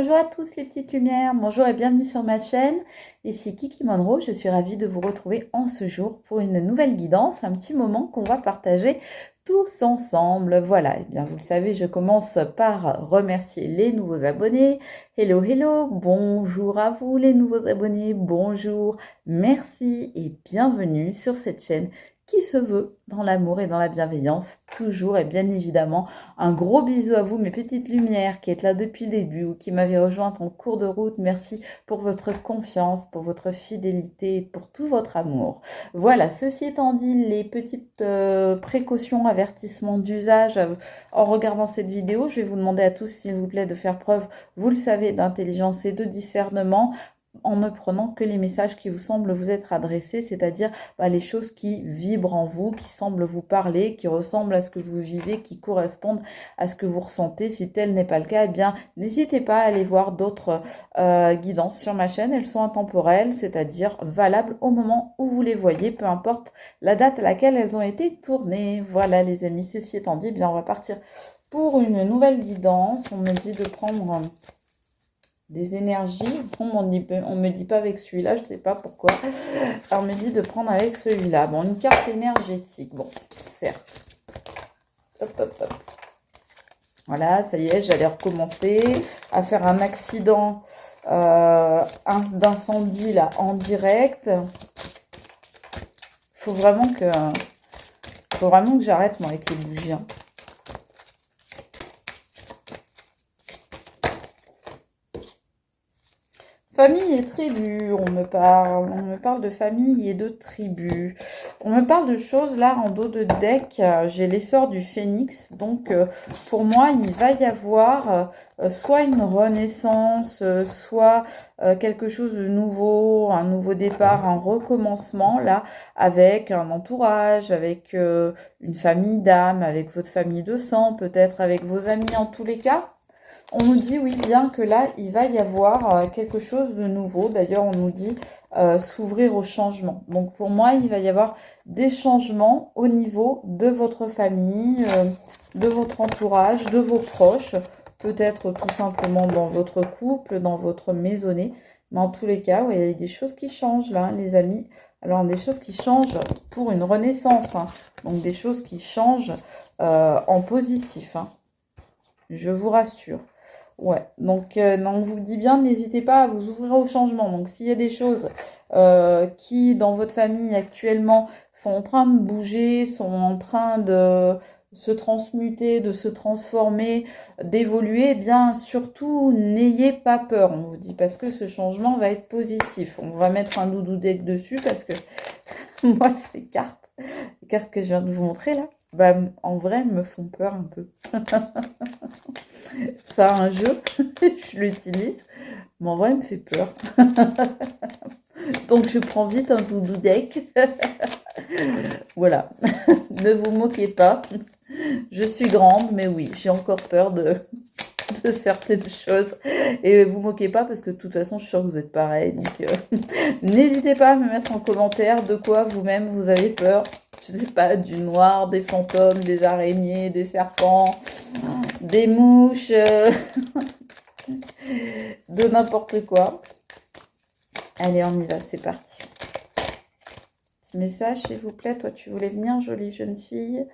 Bonjour à tous les petites lumières, bonjour et bienvenue sur ma chaîne. Ici Kiki Monroe, je suis ravie de vous retrouver en ce jour pour une nouvelle guidance, un petit moment qu'on va partager tous ensemble. Voilà, et bien vous le savez, je commence par remercier les nouveaux abonnés. Hello, hello, bonjour à vous les nouveaux abonnés, bonjour, merci et bienvenue sur cette chaîne qui se veut dans l'amour et dans la bienveillance, toujours et bien évidemment. Un gros bisou à vous, mes petites lumières qui êtes là depuis le début ou qui m'avez rejointe en cours de route. Merci pour votre confiance, pour votre fidélité et pour tout votre amour. Voilà, ceci étant dit, les petites précautions, avertissements d'usage en regardant cette vidéo, je vais vous demander à tous, s'il vous plaît, de faire preuve, vous le savez, d'intelligence et de discernement, en ne prenant que les messages qui vous semblent vous être adressés, c'est-à-dire les choses qui vibrent en vous, qui semblent vous parler, qui ressemblent à ce que vous vivez, qui correspondent à ce que vous ressentez. Si tel n'est pas le cas, eh bien, n'hésitez pas à aller voir d'autres guidances sur ma chaîne. Elles sont intemporelles, c'est-à-dire valables au moment où vous les voyez, peu importe la date à laquelle elles ont été tournées. Voilà les amis, ceci étant dit, eh bien, on va partir pour une nouvelle guidance. On me dit de prendre des énergies. On me dit pas avec celui-là, je sais pas pourquoi. Alors, on me dit de prendre avec celui-là. Bon, une carte énergétique. Bon, certes. Hop, hop, hop. Voilà, ça y est, j'allais recommencer à faire un accident d'incendie là en direct. Faut vraiment que j'arrête moi avec les bougies. Hein. Famille et tribu, on me parle de famille et de tribu. On me parle de choses là en dos de deck, j'ai l'essor du phénix, donc pour moi il va y avoir soit une renaissance, soit quelque chose de nouveau, un nouveau départ, un recommencement là, avec un entourage, avec une famille d'âme, avec votre famille de sang, peut-être avec vos amis en tous les cas. On nous dit, oui, bien que là, il va y avoir quelque chose de nouveau. D'ailleurs, on nous dit s'ouvrir au changement. Donc, pour moi, il va y avoir des changements au niveau de votre famille, de votre entourage, de vos proches. Peut-être tout simplement dans votre couple, dans votre maisonnée. Mais en tous les cas, ouais, il y a des choses qui changent là, hein, les amis. Alors, des choses qui changent pour une renaissance. Hein. Donc, des choses qui changent en positif. Hein. Je vous rassure. Ouais, donc on vous dit bien, n'hésitez pas à vous ouvrir au changement. Donc s'il y a des choses qui, dans votre famille actuellement, sont en train de bouger, sont en train de se transmuter, de se transformer, d'évoluer, eh bien surtout, n'ayez pas peur, on vous dit, parce que ce changement va être positif. On va mettre un doudou deck dessus parce que moi, ces cartes, les cartes que je viens de vous montrer là, bah, en vrai, elles me font peur un peu. Ça a un jeu, je l'utilise, mais en vrai, il me fait peur. Donc, je prends vite un doudou deck. Voilà, ne vous moquez pas. Je suis grande, mais oui, j'ai encore peur de certaines choses. Et vous moquez pas parce que de toute façon, je suis sûre que vous êtes pareil. Donc, n'hésitez pas à me mettre en commentaire de quoi vous-même vous avez peur. Je sais pas, du noir, des fantômes, des araignées, des serpents, des mouches, de n'importe quoi. Allez, on y va, c'est parti. Petit message, s'il vous plaît. Toi, tu voulais venir, jolie jeune fille.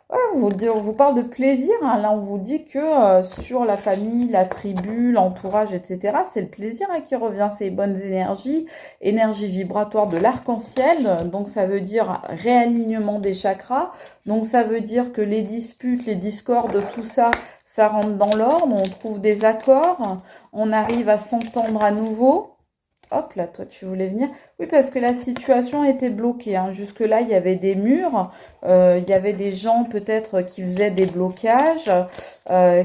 Ouais, on vous parle de plaisir. Hein. Là, on vous dit que sur la famille, la tribu, l'entourage, etc., c'est le plaisir hein, qui revient. C'est bonnes énergies, énergie vibratoire de l'arc-en-ciel. Donc, ça veut dire réalignement des chakras. Donc, ça veut dire que les disputes, les discordes, tout ça, ça rentre dans l'ordre. On trouve des accords. On arrive à s'entendre à nouveau. Hop là, toi, tu voulais venir. Oui, parce que la situation était bloquée. Hein. Jusque-là, il y avait des murs. Il y avait des gens peut-être qui faisaient des blocages,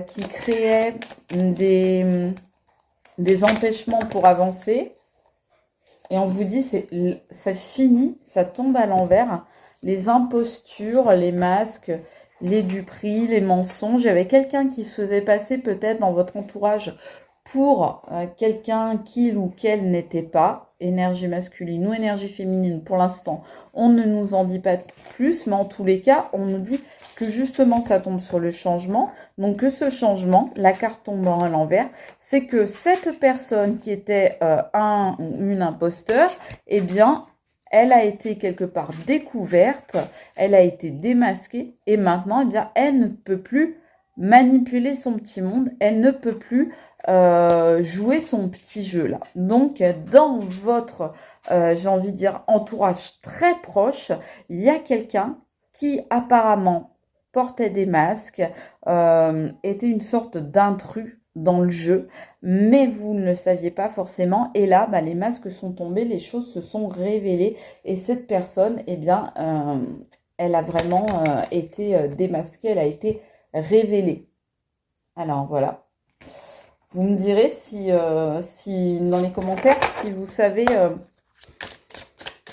qui créaient des empêchements pour avancer. Et on vous dit, c'est fini, ça tombe à l'envers. Les impostures, les masques, les duperies, les mensonges. Il y avait quelqu'un qui se faisait passer peut-être dans votre entourage pour quelqu'un qu'il ou qu'elle n'était pas, énergie masculine ou énergie féminine, pour l'instant, on ne nous en dit pas plus, mais en tous les cas, on nous dit que justement ça tombe sur le changement. Donc que ce changement, la carte tombant à l'envers, c'est que cette personne qui était un ou une imposteur, eh bien, elle a été quelque part découverte, elle a été démasquée et maintenant, eh bien, elle ne peut plus manipuler son petit monde, elle ne peut plus jouer son petit jeu là. Donc, dans votre, j'ai envie de dire, entourage très proche, il y a quelqu'un qui apparemment portait des masques, était une sorte d'intrus dans le jeu, mais vous ne le saviez pas forcément. Et là, bah, les masques sont tombés, les choses se sont révélées. Et cette personne, eh bien, elle a vraiment été démasquée, elle a été révélée. Alors voilà. Vous me direz si dans les commentaires, si vous savez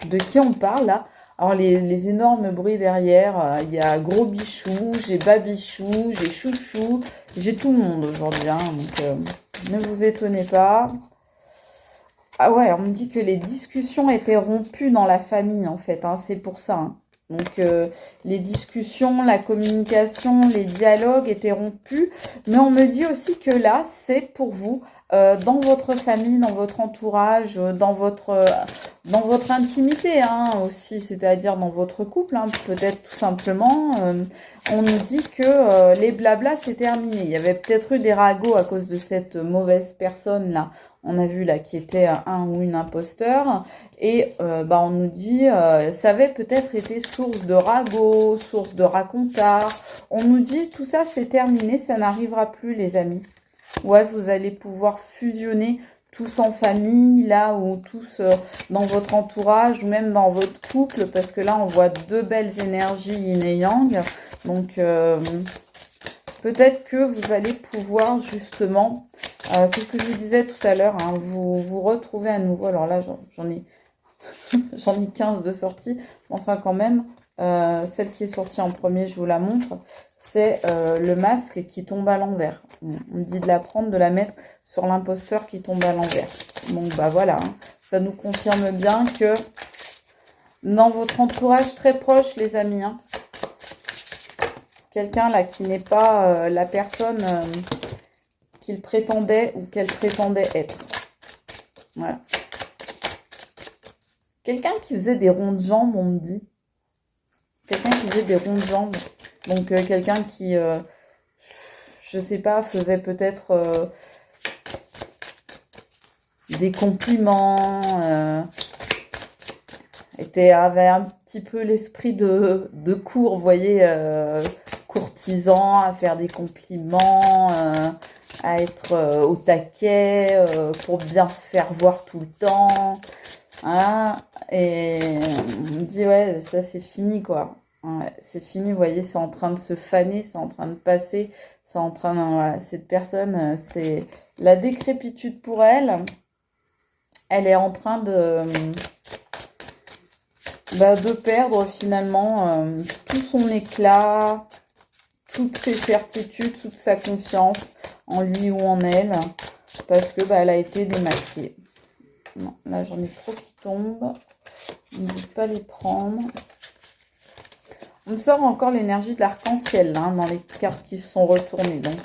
de qui on parle là. Alors les énormes bruits derrière, il y a Gros Bichou, j'ai Babichou, j'ai Chouchou, j'ai tout le monde aujourd'hui, hein, donc ne vous étonnez pas. Ah ouais, on me dit que les discussions étaient rompues dans la famille en fait, hein, c'est pour ça. Hein. Donc les discussions, la communication, les dialogues étaient rompus, mais on me dit aussi que là, c'est pour vous, dans votre famille, dans votre entourage, dans votre intimité hein, aussi, c'est-à-dire dans votre couple, hein, peut-être tout simplement. On nous dit que les blablas, c'est terminé. Il y avait peut-être eu des ragots à cause de cette mauvaise personne-là. On a vu là qui était un ou une imposteur. Et bah, on nous dit, ça avait peut-être été source de ragots, source de racontars. On nous dit, tout ça c'est terminé, ça n'arrivera plus les amis. Ouais, vous allez pouvoir fusionner tous en famille, là, ou tous dans votre entourage, ou même dans votre couple, parce que là, on voit deux belles énergies yin et yang. Donc, peut-être que vous allez pouvoir, justement, c'est ce que je vous disais tout à l'heure, hein, vous retrouver à nouveau. Alors là, j'en ai, j'en ai 15 de sorties, enfin quand même, celle qui est sortie en premier, je vous la montre. C'est le masque qui tombe à l'envers. On me dit de la prendre, de la mettre sur l'imposteur qui tombe à l'envers. Donc bah voilà, hein. Ça nous confirme bien que dans votre entourage très proche, les amis, hein, quelqu'un là qui n'est pas la personne qu'il prétendait ou qu'elle prétendait être. Voilà. Quelqu'un qui faisait des ronds de jambes, on me dit. Quelqu'un qui faisait des ronds de jambes. Donc quelqu'un qui, je sais pas, faisait peut-être des compliments, avait un petit peu l'esprit de cour, vous voyez, courtisan, à faire des compliments, à être au taquet, pour bien se faire voir tout le temps. Voilà. Et on me dit, ouais, ça c'est fini, quoi. Ouais, c'est fini, vous voyez, c'est en train de se faner, c'est en train de passer, c'est en train de... Voilà, cette personne, c'est la décrépitude pour elle. Elle est en train de perdre finalement tout son éclat, toutes ses certitudes, toute sa confiance en lui ou en elle, parce que elle a été démasquée. Non, là j'en ai trop qui tombent. Ne dites pas les prendre. On me sort encore l'énergie de l'arc-en-ciel hein, dans les cartes qui se sont retournées. Donc,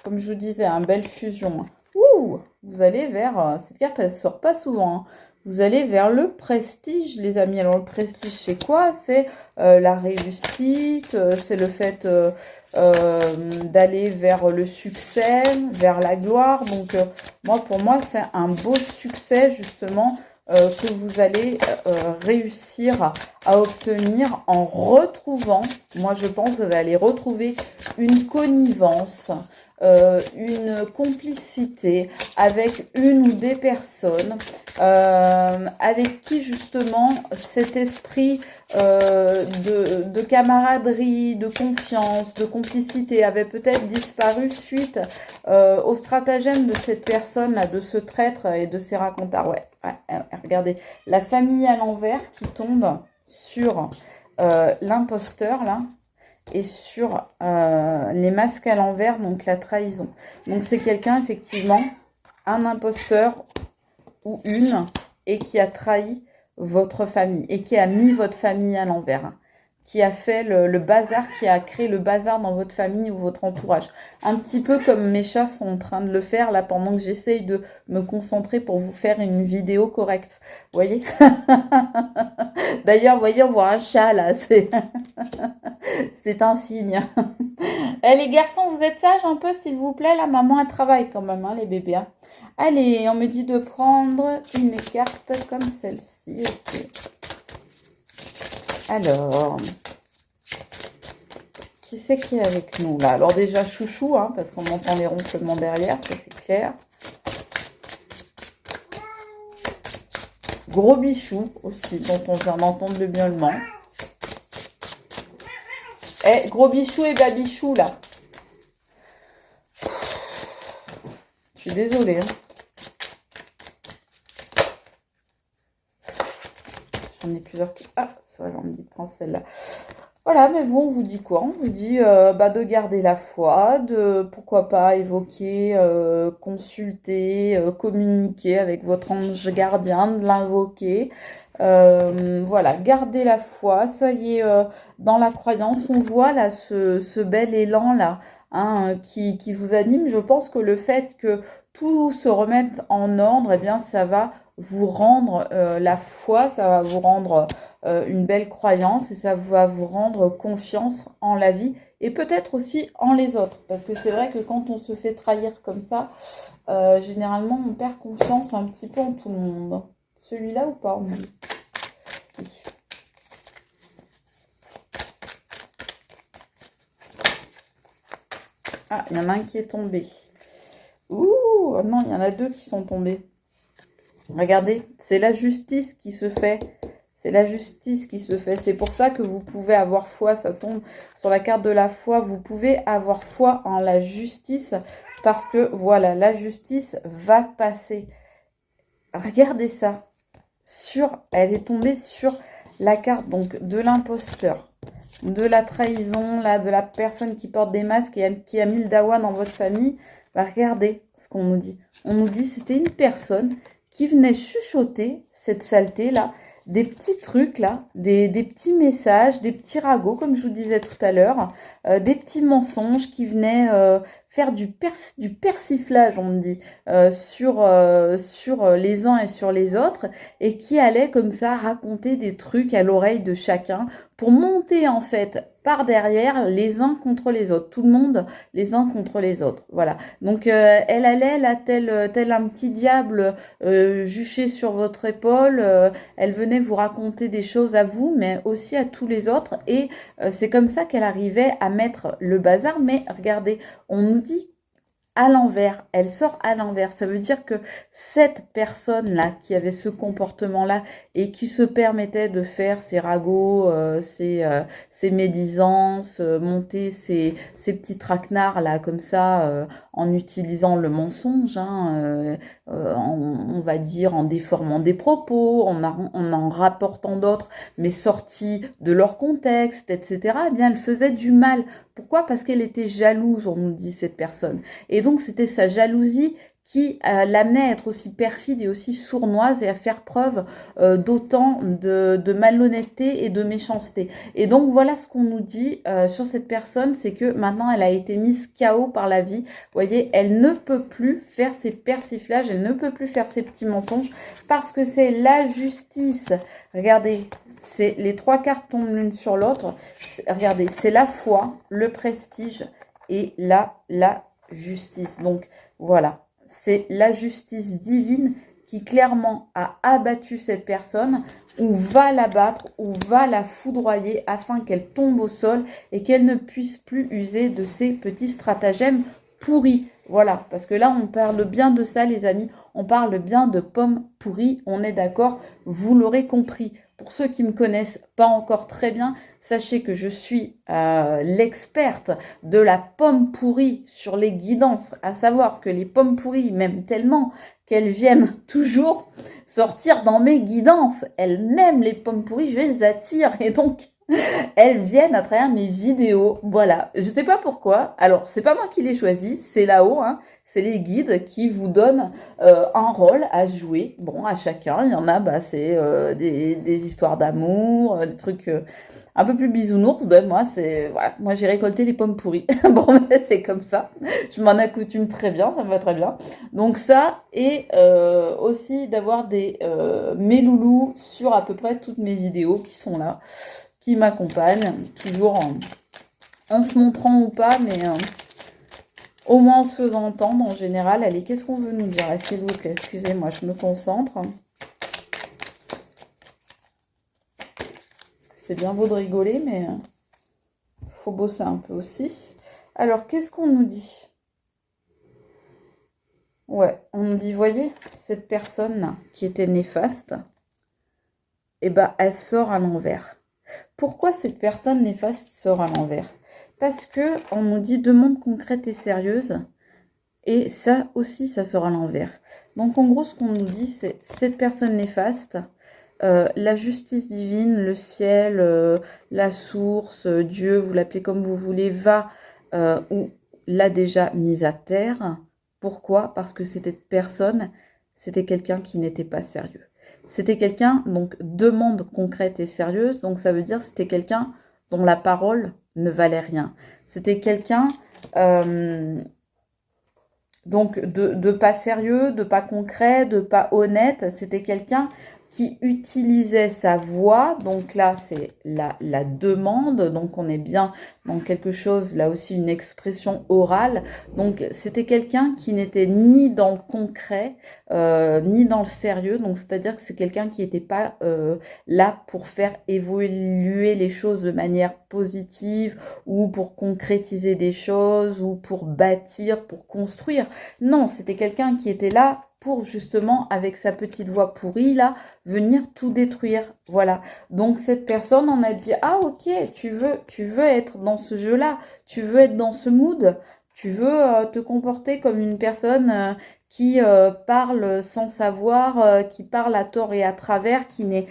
comme je vous disais, une belle fusion. Ouh, vous allez vers... cette carte, elle ne sort pas souvent. Hein. Vous allez vers le prestige, les amis. Alors, le prestige, c'est quoi? C'est la réussite, c'est le fait d'aller vers le succès, vers la gloire. Donc, pour moi, c'est un beau succès, justement, que vous allez réussir à obtenir en retrouvant, moi je pense que vous allez retrouver une connivence, une complicité avec une ou des personnes avec qui justement cet esprit de camaraderie, de confiance, de complicité avait peut-être disparu suite au stratagème de cette personne là, de ce traître et de ses racontars. Ouais, regardez, la famille à l'envers qui tombe sur l'imposteur là et sur les masques à l'envers, donc la trahison. Donc c'est quelqu'un effectivement, un imposteur ou une, et qui a trahi votre famille et qui a mis votre famille à l'envers. qui a fait le bazar, qui a créé le bazar dans votre famille ou votre entourage. Un petit peu comme mes chats sont en train de le faire là pendant que j'essaye de me concentrer pour vous faire une vidéo correcte. Vous voyez? D'ailleurs, vous voyez, on voit un chat là, c'est un signe. Eh, les garçons, vous êtes sages un peu, s'il vous plaît. La maman, elle travaille quand même, hein, les bébés. Hein. Allez, on me dit de prendre une carte comme celle-ci. Ok. Alors, qui c'est qui est avec nous là? Alors déjà, chouchou, hein, parce qu'on entend les ronflements derrière, ça c'est clair. Gros bichou aussi, dont on vient d'entendre le miaulement. Eh, gros bichou et babichou là. Je suis désolée. Hein. J'en ai plusieurs qui... Ah, ça va, on me dit de prendre celle-là. Voilà, mais vous, on vous dit quoi? On vous dit de garder la foi, de pourquoi pas évoquer, consulter, communiquer avec votre ange gardien, de l'invoquer. Voilà, gardez la foi, soyez dans la croyance. On voit là ce bel élan là hein, qui vous anime. Je pense que le fait que tout se remette en ordre, eh bien, ça va vous rendre la foi, ça va vous rendre une belle croyance et ça va vous rendre confiance en la vie et peut-être aussi en les autres. Parce que c'est vrai que quand on se fait trahir comme ça, généralement on perd confiance un petit peu en tout le monde. Celui-là ou pas? Oui. Ah, il y en a un qui est tombé. Ouh, non, il y en a deux qui sont tombés. Regardez, c'est la justice qui se fait. C'est la justice qui se fait. C'est pour ça que vous pouvez avoir foi. Ça tombe sur la carte de la foi. Vous pouvez avoir foi en la justice parce que, voilà, la justice va passer. Regardez ça. Elle est tombée sur la carte donc de l'imposteur, de la trahison, là, de la personne qui porte des masques et qui a mis le dawa dans votre famille. Bah, regardez ce qu'on nous dit. On nous dit que c'était une personne qui venait chuchoter cette saleté-là, des petits trucs là, des petits messages, des petits ragots, comme je vous disais tout à l'heure, des petits mensonges qui venaient faire du persiflage, on me dit, sur les uns et sur les autres, et qui allaient comme ça raconter des trucs à l'oreille de chacun pour monter en fait par derrière les uns contre les autres, tout le monde les uns contre les autres. Voilà. Donc elle allait là tel un petit diable juché sur votre épaule. Elle venait vous raconter des choses à vous, mais aussi à tous les autres. Et c'est comme ça qu'elle arrivait à mettre le bazar. Mais regardez, on nous dit à l'envers, elle sort à l'envers. Ça veut dire que cette personne-là qui avait ce comportement-là et qui se permettait de faire ses ragots, ses médisances, monter ses petits traquenards-là comme ça, en utilisant le mensonge, hein, on va dire en déformant des propos, en rapportant d'autres, mais sortis de leur contexte, etc., eh bien, elle faisait du mal. Pourquoi? Parce qu'elle était jalouse, on nous dit, cette personne. Et donc, c'était sa jalousie qui l'amenait à être aussi perfide et aussi sournoise et à faire preuve d'autant de malhonnêteté et de méchanceté. Et donc, voilà ce qu'on nous dit sur cette personne, c'est que maintenant, elle a été mise KO par la vie. Vous voyez, elle ne peut plus faire ses persiflages, elle ne peut plus faire ses petits mensonges parce que c'est la justice. Regardez, les trois cartes tombent l'une sur l'autre. Regardez, c'est la foi, le prestige et la justice. Donc, voilà. C'est la justice divine qui clairement a abattu cette personne ou va l'abattre ou va la foudroyer afin qu'elle tombe au sol et qu'elle ne puisse plus user de ces petits stratagèmes pourris. Voilà, parce que là, on parle bien de ça, les amis. On parle bien de pommes pourries. On est d'accord, vous l'aurez compris. Pour ceux qui me connaissent pas encore très bien, sachez que je suis l'experte de la pomme pourrie sur les guidances, à savoir que les pommes pourries m'aiment tellement qu'elles viennent toujours sortir dans mes guidances. Elles-mêmes, les pommes pourries, je les attire et donc elles viennent à travers mes vidéos. Voilà, je sais pas pourquoi. Alors, c'est pas moi qui les choisis, c'est là-haut, hein. C'est les guides qui vous donnent un rôle à jouer. Bon, à chacun, il y en a, bah, c'est des histoires d'amour, des trucs un peu plus bisounours. Ben, moi, voilà, moi j'ai récolté les pommes pourries. Bon, ben, c'est comme ça. Je m'en accoutume très bien, ça me va très bien. Donc ça, et aussi d'avoir mes loulous sur à peu près toutes mes vidéos qui sont là, qui m'accompagnent, toujours en se montrant ou pas, mais au moins en se faisant entendre en général. Allez, qu'est-ce qu'on veut nous dire, s'il vous plaît? Excusez-moi, je me concentre. C'est bien beau de rigoler, mais faut bosser un peu aussi. Alors, qu'est-ce qu'on nous dit? Ouais, on nous dit, voyez, cette personne qui était néfaste, eh ben, elle sort à l'envers. Pourquoi cette personne néfaste sort à l'envers? Parce que on nous dit demande concrète et sérieuse, et ça aussi, ça sort à l'envers. Donc, en gros, ce qu'on nous dit, c'est cette personne néfaste, la justice divine, le ciel, la source, Dieu, vous l'appelez comme vous voulez, va ou l'a déjà mise à terre. Pourquoi? Parce que cette personne, c'était quelqu'un qui n'était pas sérieux. C'était quelqu'un, donc, demande concrète et sérieuse, donc ça veut dire c'était quelqu'un dont la parole ne valait rien. C'était quelqu'un, donc, de pas sérieux, de pas concret, de pas honnête. C'était quelqu'un qui utilisait sa voix. Donc là, c'est la demande. Donc, on est bien dans quelque chose, là aussi, une expression orale. Donc, c'était quelqu'un qui n'était ni dans le concret, ni dans le sérieux. Donc, c'est-à-dire que c'est quelqu'un qui n'était pas là pour faire évoluer les choses de manière positive ou pour concrétiser des choses ou pour bâtir, pour construire. Non, c'était quelqu'un qui était là pour justement, avec sa petite voix pourrie, là, venir tout détruire. Voilà. Donc, cette personne, on a dit, ah, ok, tu veux être dans ce jeu-là, tu veux être dans ce mood, tu veux te comporter comme une personne qui parle sans savoir, qui parle à tort et à travers, qui n'est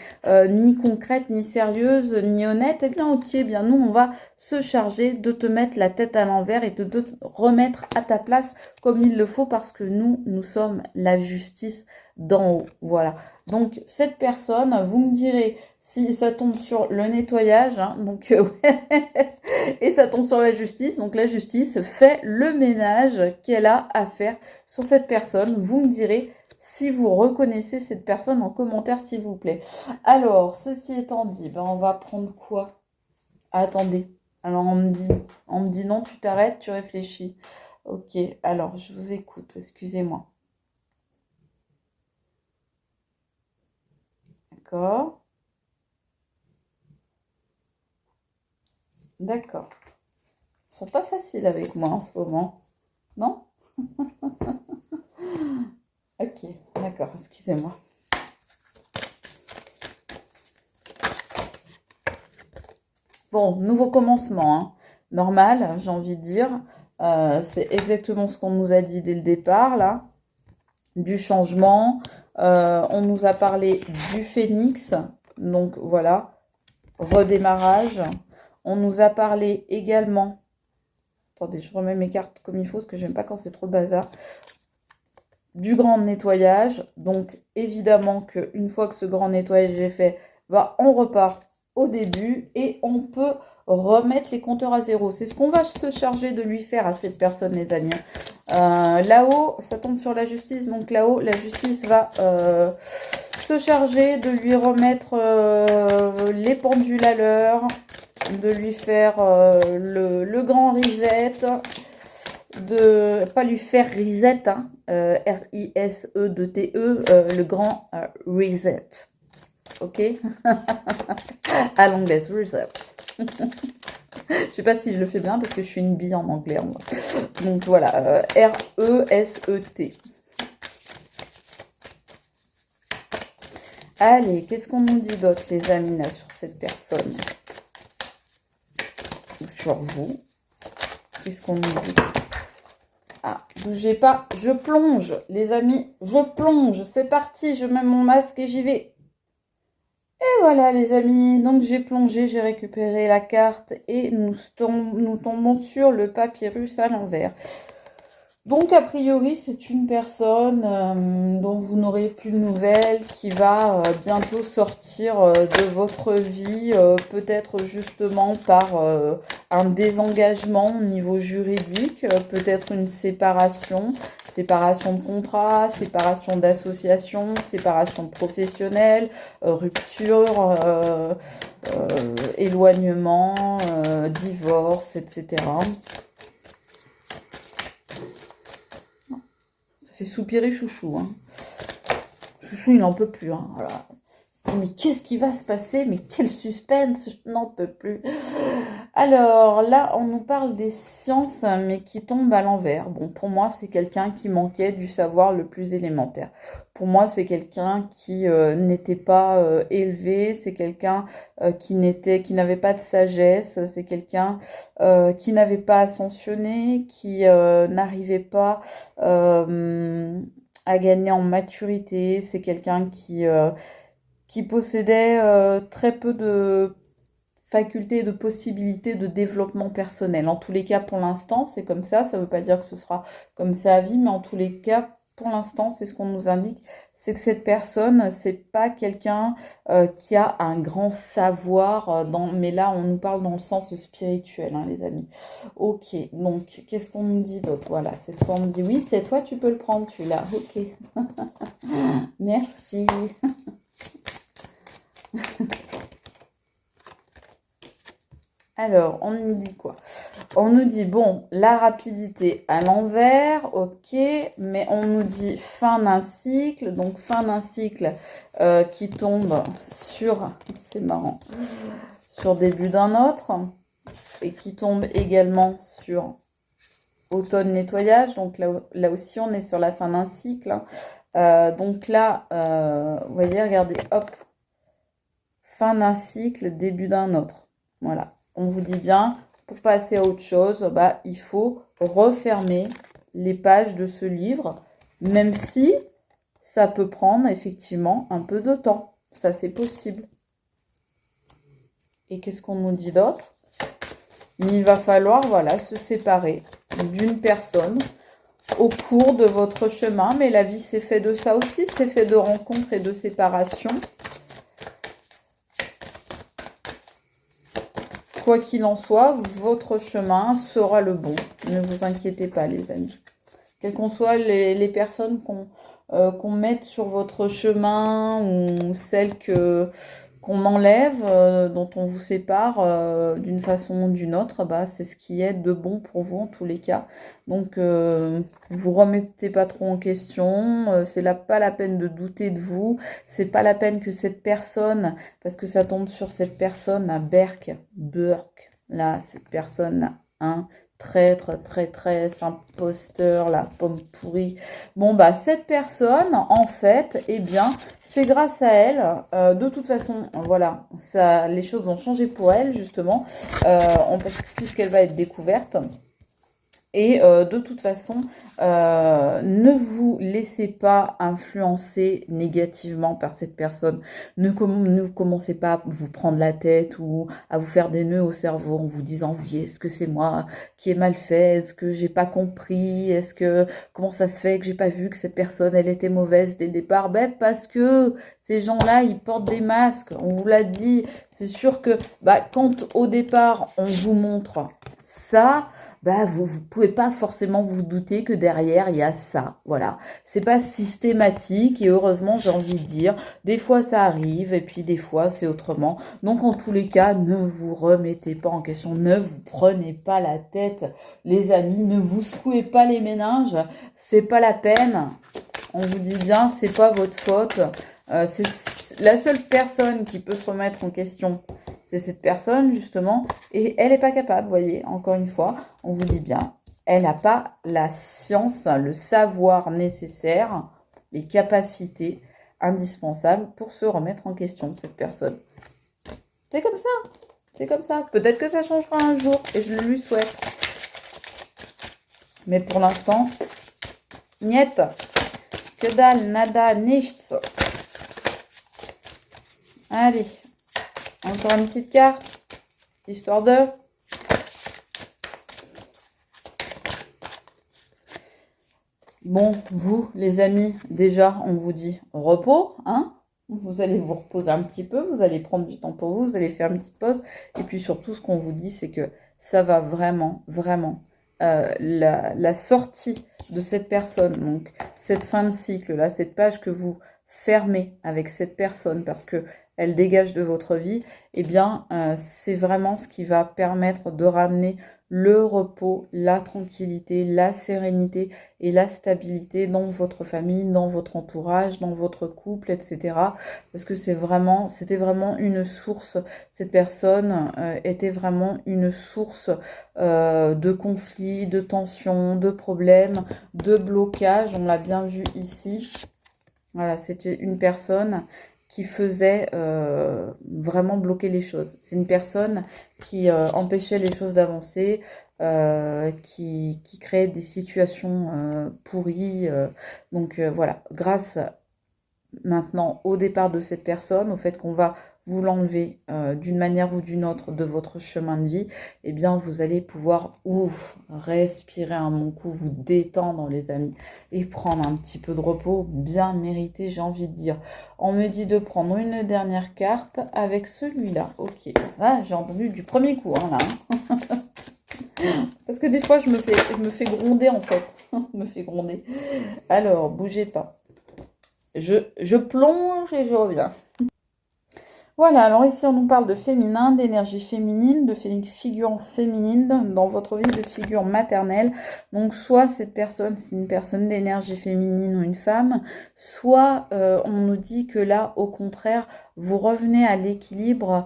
ni concrète, ni sérieuse, ni honnête. Eh bien, ok, bien nous, on va se charger de te mettre la tête à l'envers et de te remettre à ta place comme il le faut parce que nous sommes la justice d'en haut. Voilà. Donc, cette personne, vous me direz si ça tombe sur le nettoyage, hein, donc, ouais, et ça tombe sur la justice. Donc, la justice fait le ménage qu'elle a à faire sur cette personne. Vous me direz si vous reconnaissez cette personne en commentaire, s'il vous plaît. Alors, ceci étant dit, ben, on va prendre quoi? Attendez. Alors, on me dit non, tu t'arrêtes, tu réfléchis. Ok, alors, je vous écoute, excusez-moi. D'accord. D'accord. Ils sont pas faciles avec moi en ce moment. Non? Ok, d'accord, excusez-moi. Bon, nouveau commencement, hein. Normal, j'ai envie de dire. C'est exactement ce qu'on nous a dit dès le départ, là. Du changement. On nous a parlé du phénix. Donc, voilà. Redémarrage. On nous a parlé également... Attendez, je remets mes cartes comme il faut, parce que j'aime pas quand c'est trop le bazar. Du grand nettoyage. Donc, évidemment qu'une fois que ce grand nettoyage est fait, bah, on repart au début et on peut remettre les compteurs à zéro. C'est ce qu'on va se charger de lui faire à cette personne, les amis. Là-haut, ça tombe sur la justice. Donc, là-haut, la justice va se charger de lui remettre les pendules à l'heure, de lui faire le grand reset, de pas lui faire reset, hein, R-I-S-E-2-T-E, le grand reset, ok. À l'anglaise, reset. Je sais pas si je le fais bien parce que je suis une bille en anglais. Donc voilà, R-E-S-E-T. Allez, qu'est-ce qu'on nous dit d'autre, les amis, là, sur cette personne? Sur vous. Qu'est-ce qu'on nous dit? Ah, bougez pas, je plonge, les amis, je plonge. C'est parti, je mets mon masque et j'y vais. Et voilà, les amis, donc j'ai plongé, j'ai récupéré la carte et nous tombons sur le papyrus à l'envers. Donc, a priori, c'est une personne dont vous n'aurez plus de nouvelles, qui va bientôt sortir de votre vie, peut-être justement par un désengagement au niveau juridique, peut-être une séparation, séparation de contrat, séparation d'association, séparation professionnelle, rupture, éloignement, divorce, etc. Ça fait soupirer Chouchou, hein. Chouchou, il n'en peut plus, hein. Voilà. Il se dit, mais qu'est-ce qui va se passer? Mais quel suspense, je n'en peux plus. Alors là, on nous parle des sciences, mais qui tombent à l'envers. Bon, pour moi, c'est quelqu'un qui manquait du savoir le plus élémentaire. Pour moi, c'est quelqu'un qui n'était pas élevé, c'est quelqu'un qui n'avait pas de sagesse, c'est quelqu'un qui n'avait pas ascensionné, qui n'arrivait pas à gagner en maturité. C'est quelqu'un qui possédait très peu de facultés, de possibilités de développement personnel. En tous les cas, pour l'instant, c'est comme ça. Ça ne veut pas dire que ce sera comme ça à vie, mais en tous les cas, pour l'instant, c'est ce qu'on nous indique. C'est que cette personne, c'est pas quelqu'un qui a un grand savoir, mais là, on nous parle dans le sens spirituel, hein, les amis. Ok, donc, qu'est-ce qu'on nous dit d'autre? Voilà, cette fois, on me dit oui, c'est toi, tu peux le prendre, celui-là. Ok, merci. Alors, on nous dit quoi? On nous dit, bon, la rapidité à l'envers, ok, mais on nous dit fin d'un cycle, donc fin d'un cycle qui tombe sur, c'est marrant, sur début d'un autre, et qui tombe également sur automne nettoyage, donc là aussi on est sur la fin d'un cycle, hein. Donc là, vous voyez, regardez, hop, fin d'un cycle, début d'un autre, voilà. On vous dit bien, pour passer à autre chose, bah, il faut refermer les pages de ce livre, même si ça peut prendre effectivement un peu de temps. Ça, c'est possible. Et qu'est-ce qu'on nous dit d'autre? Il va falloir, voilà, se séparer d'une personne au cours de votre chemin. Mais la vie, c'est fait de ça aussi. C'est fait de rencontres et de séparations. Quoi qu'il en soit, votre chemin sera le bon. Ne vous inquiétez pas, les amis. Quelles qu'en soient les personnes qu'on mette sur votre chemin ou celles qu'on enlève, dont on vous sépare d'une façon ou d'une autre, bah, c'est ce qui est de bon pour vous en tous les cas. Donc, vous remettez pas trop en question, c'est pas la peine de douter de vous, c'est pas la peine que cette personne, parce que ça tombe sur cette personne à Burke, là, cette personne, hein, traître, traîtresse, imposteur, la pomme pourrie. Bon, bah, cette personne, en fait, eh bien, c'est grâce à elle, de toute façon, voilà, ça, les choses ont changé pour elle, justement, puisqu'elle va être découverte. Et de toute façon, ne vous laissez pas influencer négativement par cette personne. Ne commencez pas à vous prendre la tête ou à vous faire des nœuds au cerveau en vous disant oui, est-ce que c'est moi qui ai mal fait? Est-ce que j'ai pas compris? Comment ça se fait que j'ai pas vu que cette personne elle était mauvaise dès le départ? Ben parce que ces gens-là ils portent des masques. On vous l'a dit. C'est sûr que quand au départ on vous montre ça, bah vous pouvez pas forcément vous douter que derrière il y a ça. Voilà, c'est pas systématique et heureusement j'ai envie de dire, des fois ça arrive et puis des fois c'est autrement. Donc en tous les cas, ne vous remettez pas en question, ne vous prenez pas la tête, les amis, ne vous secouez pas les méninges, c'est pas la peine. On vous dit bien, c'est pas votre faute. C'est la seule personne qui peut se remettre en question. C'est cette personne, justement, et elle n'est pas capable, vous voyez, encore une fois, on vous dit bien, elle n'a pas la science, le savoir nécessaire, les capacités indispensables pour se remettre en question, cette personne. C'est comme ça, c'est comme ça. Peut-être que ça changera un jour, et je le lui souhaite. Mais pour l'instant, niet, que dalle, nada, nichts. Allez. Encore une petite carte, histoire de... Bon, vous, les amis, déjà, on vous dit repos, hein? Vous allez vous reposer un petit peu, vous allez prendre du temps pour vous, vous allez faire une petite pause. Et puis surtout, ce qu'on vous dit, c'est que ça va vraiment, vraiment, la sortie de cette personne, donc cette fin de cycle, là, cette page que vous fermez avec cette personne parce que elle dégage de votre vie, eh bien, c'est vraiment ce qui va permettre de ramener le repos, la tranquillité, la sérénité et la stabilité dans votre famille, dans votre entourage, dans votre couple, etc. Parce que c'était vraiment une source, cette personne était vraiment une source de conflits, de tensions, de problèmes, de blocages. On l'a bien vu ici. Voilà, c'était une personne qui faisait vraiment bloquer les choses. C'est une personne qui empêchait les choses d'avancer, qui créait des situations pourries. Donc voilà, grâce maintenant au départ de cette personne, au fait qu'on va vous l'enlever d'une manière ou d'une autre de votre chemin de vie, eh bien vous allez pouvoir respirer un bon coup, vous détendre les amis et prendre un petit peu de repos bien mérité, j'ai envie de dire. On me dit de prendre une dernière carte avec celui-là. Ok, ah, j'ai entendu du premier coup hein, là. Parce que des fois je me fais gronder en fait. Je me fais gronder. Alors, bougez pas. Je plonge et je reviens. Voilà, alors ici on nous parle de féminin, d'énergie féminine, de figure féminine dans votre vie, de figure maternelle. Donc soit cette personne, c'est une personne d'énergie féminine ou une femme, soit on nous dit que là, au contraire, vous revenez à l'équilibre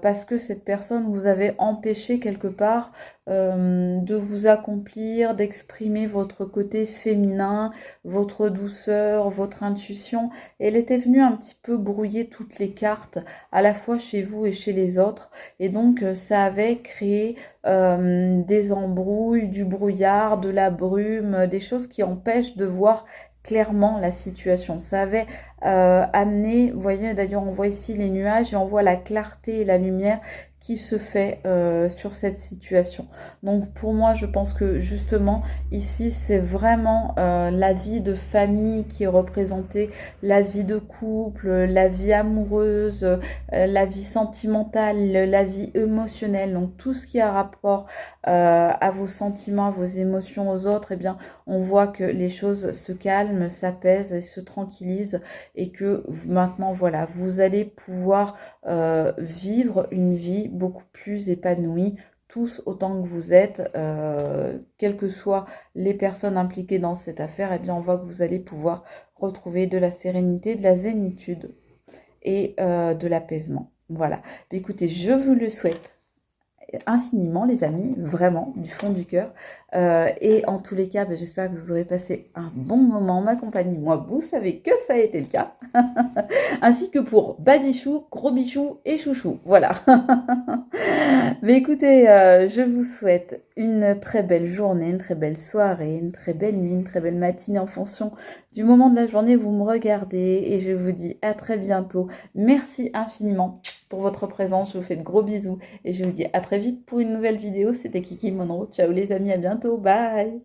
parce que cette personne vous avait empêché quelque part de vous accomplir, d'exprimer votre côté féminin, votre douceur, votre intuition. Elle était venue un petit peu brouiller toutes les cartes à la fois chez vous et chez les autres. Et donc, ça avait créé des embrouilles, du brouillard, de la brume, des choses qui empêchent de voir clairement la situation. Ça avait amené, vous voyez d'ailleurs on voit ici les nuages et on voit la clarté et la lumière qui se fait sur cette situation. Donc pour moi, je pense que justement, ici, c'est vraiment la vie de famille qui est représentée, la vie de couple, la vie amoureuse, la vie sentimentale, la vie émotionnelle. Donc tout ce qui a rapport à vos sentiments, à vos émotions aux autres, eh bien, on voit que les choses se calment, s'apaisent et se tranquillisent et que maintenant, voilà, vous allez pouvoir vivre une vie beaucoup plus épanouie, tous autant que vous êtes, quelles que soient les personnes impliquées dans cette affaire, eh bien on voit que vous allez pouvoir retrouver de la sérénité, de la zénitude et de l'apaisement. Voilà. Écoutez, je vous le souhaite infiniment les amis, vraiment du fond du cœur et en tous les cas j'espère que vous aurez passé un bon moment en ma compagnie. Moi vous savez que ça a été le cas ainsi que pour Babichou, Gros Bichou et Chouchou, voilà. Mais écoutez, je vous souhaite une très belle journée, une très belle soirée, une très belle nuit, une très belle matinée en fonction du moment de la journée où vous me regardez et je vous dis à très bientôt. Merci infiniment pour votre présence, je vous fais de gros bisous et je vous dis à très vite pour une nouvelle vidéo. C'était Kiki Monroe. Ciao les amis, à bientôt, bye.